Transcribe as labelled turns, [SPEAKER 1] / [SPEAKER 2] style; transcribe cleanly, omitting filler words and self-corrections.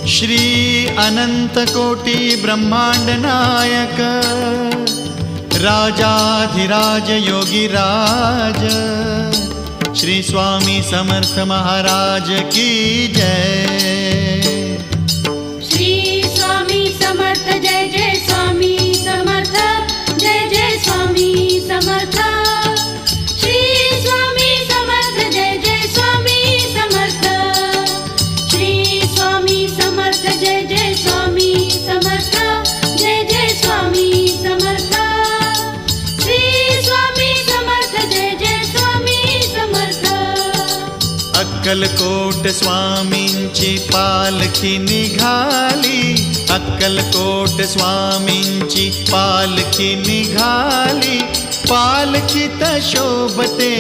[SPEAKER 1] श्री अनंत कोटी ब्रह्मांड नायक राजाधिराज योगीराज श्री स्वामी समर्थ महाराज की जय।
[SPEAKER 2] श्री स्वामी समर्थ जय जय स्वामी समर्थ जय जय स्वामी समर्थ। श्री स्वामी समर्थ जय जय स्वामी समर्थ। श्री स्वामी समर्थ जय जय स्वामी समर्थ जय जय स्वामी समर्थ। श्री स्वामी समर्थ जय जय स्वामी समर्थ।
[SPEAKER 1] अक्कलकोट स्वामींची पालखी निघाली, अक्कलकोट स्वामींची पालखी निघाली, पालखीत शोभते